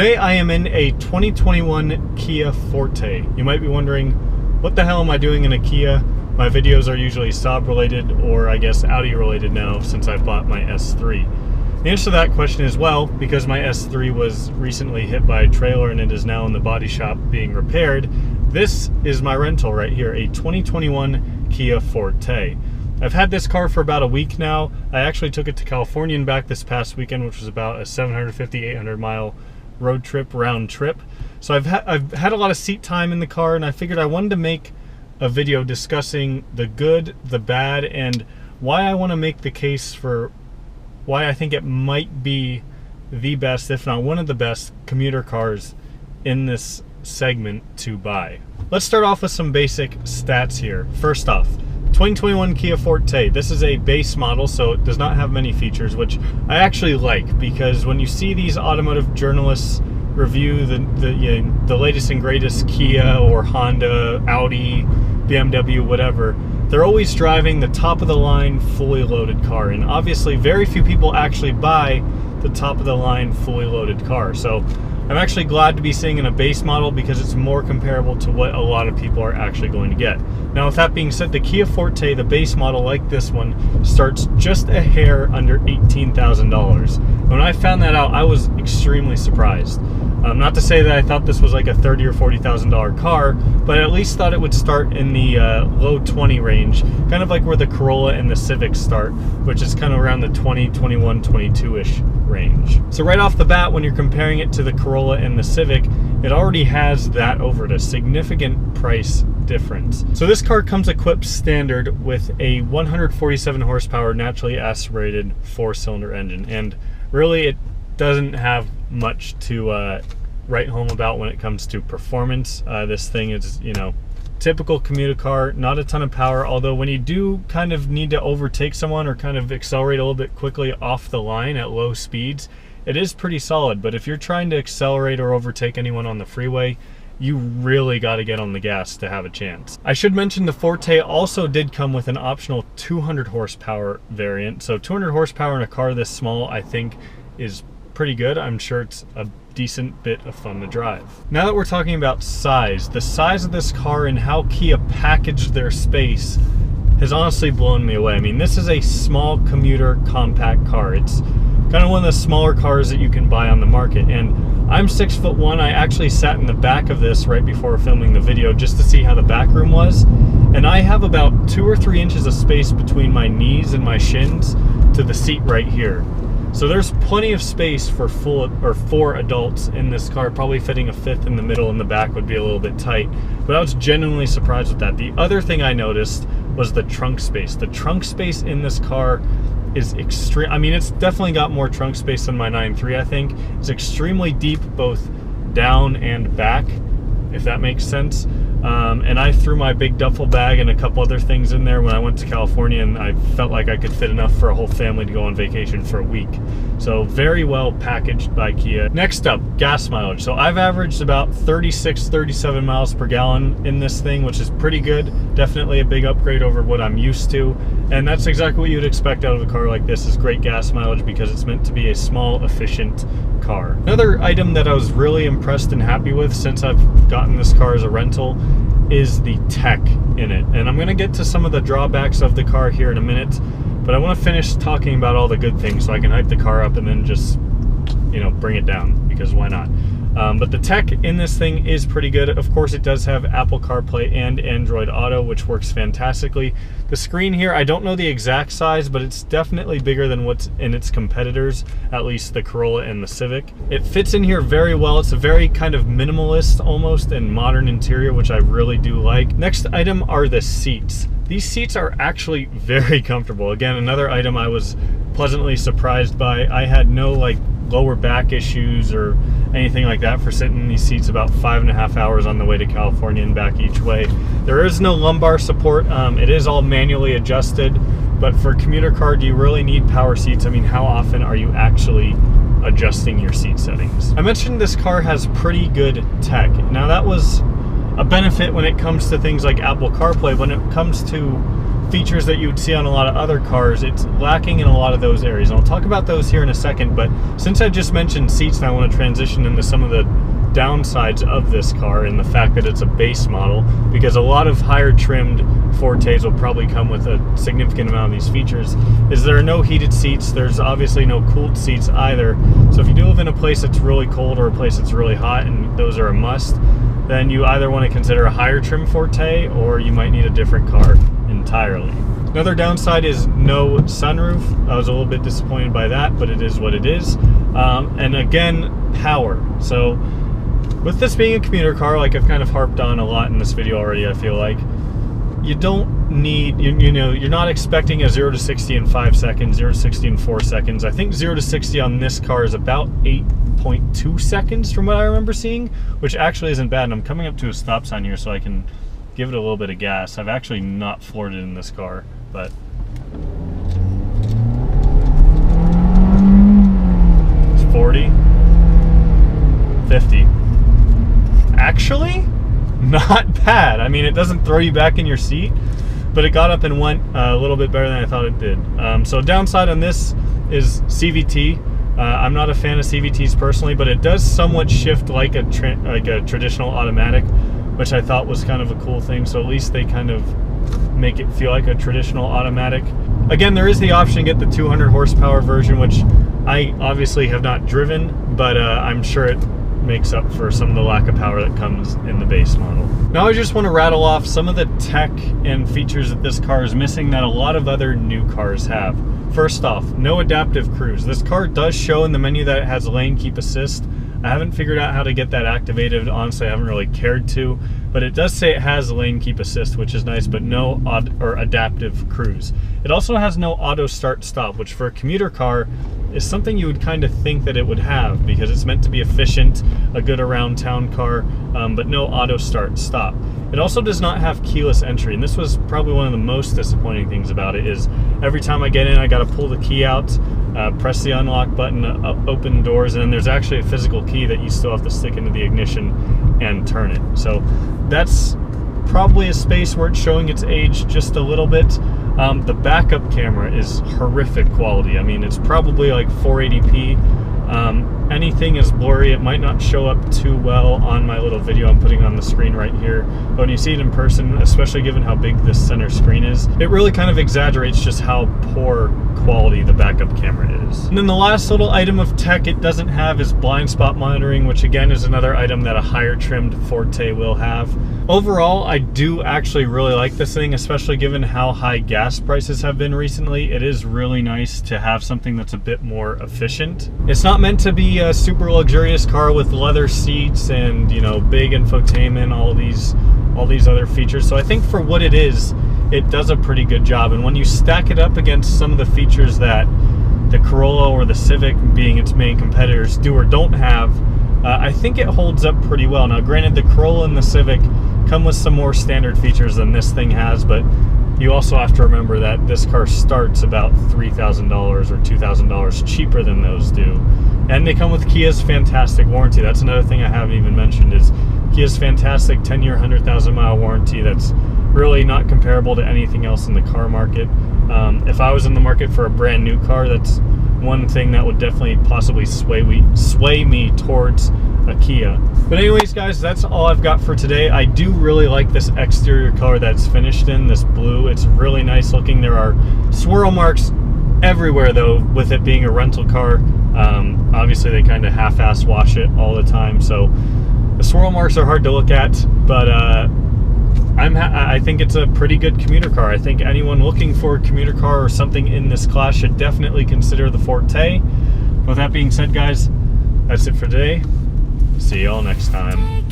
Today I am in a 2021 Kia Forte. You might be wondering, what the hell am I doing in a Kia? My videos are usually Saab related, or I guess Audi related now since I bought my S3. The answer to that question is well, because my S3 was recently hit by a trailer and it is now in the body shop being repaired. This is my rental right here, a 2021 Kia Forte. I've had this car for about a week now. I actually took it to California and back this past weekend, which was about a 750-800 mile road trip, round trip. So I've had a lot of seat time in the car, and I figured I wanted to make a video discussing the good, the bad, and why I want to make the case for why I think it might be the best, if not one of the best, commuter cars in this segment to buy. Let's start off with some basic stats here. First off, 2021 Kia Forte. This is a base model, so it does not have many features, which I actually like, because when you see these automotive journalists review the latest and greatest Kia or Honda, Audi, BMW, whatever, they're always driving the top of the line fully loaded car, and obviously very few people actually buy the top of the line fully loaded car. So I'm actually glad to be seeing in a base model because it's more comparable to what a lot of people are actually going to get. Now, with that being said, the Kia Forte, the base model like this one, starts just a hair under $18,000. When I found that out, I was extremely surprised. Not to say that I thought this was like a $30,000 or $40,000 car, but I at least thought it would start in the low 20 range, kind of like where the Corolla and the Civic start, which is kind of around the 20, 21, 22-ish range. So right off the bat, when you're comparing it to the Corolla and the Civic, it already has that over it, a significant price difference. So this car comes equipped standard with a 147 horsepower naturally aspirated 4-cylinder engine, and really it doesn't have much to write home about when it comes to performance. This thing is, typical commuter car, not a ton of power, although when you do kind of need to overtake someone or kind of accelerate a little bit quickly off the line at low speeds, it is pretty solid. But if you're trying to accelerate or overtake anyone on the freeway, you really got to get on the gas to have a chance. I should mention the Forte also did come with an optional 200 horsepower variant. So 200 horsepower in a car this small, I think, is pretty good. I'm sure it's a decent bit of fun to drive. Now that we're talking about size, the size of this car and how Kia packaged their space has honestly blown me away. I mean, this is a small commuter compact car. It's kind of one of the smaller cars that you can buy on the market, and I'm 6'1". I actually sat in the back of this right before filming the video just to see how the back room was, and I have about 2 or 3 inches of space between my knees and my shins to the seat right here. So there's plenty of space for 4 adults in this car. Probably fitting a 5th in the middle and the back would be a little bit tight, but I was genuinely surprised with that. The other thing I noticed was the trunk space. The trunk space in this car is extreme. I mean, it's definitely got more trunk space than my 9.3, I think. It's extremely deep both down and back, if that makes sense. And I threw my big duffel bag and a couple other things in there when I went to California, and I felt like I could fit enough for a whole family to go on vacation for a week. So very well packaged by Kia. Next up, gas mileage. So I've averaged about 36, 37 miles per gallon in this thing, which is pretty good. Definitely a big upgrade over what I'm used to. And that's exactly what you'd expect out of a car like this, is great gas mileage, because it's meant to be a small, efficient car. Another item that I was really impressed and happy with since I've gotten this car as a rental is the tech in it. And I'm going to get to some of the drawbacks of the car here in a minute, but I want to finish talking about all the good things so I can hype the car up and then just, bring it down, because why not? But the tech in this thing is pretty good. Of course, it does have Apple CarPlay and Android Auto, which works fantastically. The screen here, I don't know the exact size, but it's definitely bigger than what's in its competitors, at least the Corolla and the Civic. It fits in here very well. It's a very kind of minimalist almost and modern interior, which I really do like. Next item are the seats. These seats are actually very comfortable. Again, another item I was pleasantly surprised by. I had no lower back issues or anything like that for sitting in these seats about 5.5 hours on the way to California and back each way. There is no lumbar support. It is all manually adjusted, but for a commuter car, do you really need power seats? I mean, how often are you actually adjusting your seat settings? I mentioned this car has pretty good tech. Now, that was a benefit when it comes to things like Apple CarPlay. When it comes to features that you would see on a lot of other cars. It's lacking in a lot of those areas. And I'll talk about those here in a second, but since I just mentioned seats, I want to transition into some of the downsides of this car and the fact that it's a base model, because a lot of higher trimmed Fortes will probably come with a significant amount of these features. Is there are no heated seats, there's obviously no cooled seats either. So if you do live in a place that's really cold or a place that's really hot, and those are a must, then you either want to consider a higher trim Forte or you might need a different car entirely. Another downside is no sunroof. I was a little bit disappointed by that, but it is what it is. And again, power. So with this being a commuter car, like I've kind of harped on a lot in this video already, I feel like, you don't need, you know, you're not expecting a 0 to 60 in 5 seconds, 0 to 60 in 4 seconds. I think 0 to 60 on this car is about 8.2 seconds from what I remember seeing, which actually isn't bad. And I'm coming up to a stop sign here so I can give it a little bit of gas. I've actually not floored it in this car, but it's 40, 50. Actually, not bad. I mean, it doesn't throw you back in your seat, but it got up and went a little bit better than I thought it did. So downside on this is CVT. I'm not a fan of CVTs personally, but it does somewhat shift like a traditional automatic, which I thought was kind of a cool thing. So at least they kind of make it feel like a traditional automatic. Again, there is the option to get the 200 horsepower version, which I obviously have not driven, but I'm sure it makes up for some of the lack of power that comes in the base model. Now I just want to rattle off some of the tech and features that this car is missing that a lot of other new cars have. First off, no adaptive cruise. This car does show in the menu that it has lane keep assist. I haven't figured out how to get that activated. Honestly, I haven't really cared to, but it does say it has lane keep assist, which is nice, but no adaptive cruise. It also has no auto start stop, which for a commuter car is something you would kind of think that it would have, because it's meant to be efficient, a good around town car, but no auto start stop. It also does not have keyless entry, and this was probably one of the most disappointing things about it. Is every time I get in, I got to pull the key out, press the unlock button, open doors, and then there's actually a physical key that you still have to stick into the ignition and turn it. So that's probably a space where it's showing its age just a little bit. The backup camera is horrific quality. I mean, it's probably like 480p. Anything is blurry. It might not show up too well on my little video I'm putting on the screen right here, but when you see it in person, especially given how big this center screen is, it really kind of exaggerates just how poor quality the backup camera is. And then the last little item of tech it doesn't have is blind spot monitoring, which again is another item that a higher trimmed Forte will have. Overall, I do actually really like this thing, especially given how high gas prices have been recently. It is really nice to have something that's a bit more efficient. It's not meant to be a super luxurious car with leather seats and, you know, big infotainment, all these other features. So I think for what it is, it does a pretty good job. And when you stack it up against some of the features that the Corolla or the Civic, being its main competitors, do or don't have, I think it holds up pretty well. Now granted, the Corolla and the Civic come with some more standard features than this thing has, but you also have to remember that this car starts about $3,000 or $2,000 cheaper than those do. And they come with Kia's fantastic warranty. That's another thing I haven't even mentioned, is Kia's fantastic 10-year, 100,000-mile warranty that's really not comparable to anything else in the car market. If I was in the market for a brand new car, that's one thing that would definitely possibly sway me towards a Kia. But anyways, guys, that's all I've got for today. I do really like this exterior color that's finished in, this blue. It's really nice looking. There are swirl marks everywhere though, with it being a rental car. Obviously they kind of half-ass wash it all the time, so the swirl marks are hard to look at, but I think it's a pretty good commuter car. I think anyone looking for a commuter car or something in this class should definitely consider the Forte. With that being said, guys, that's it for today. See y'all next time.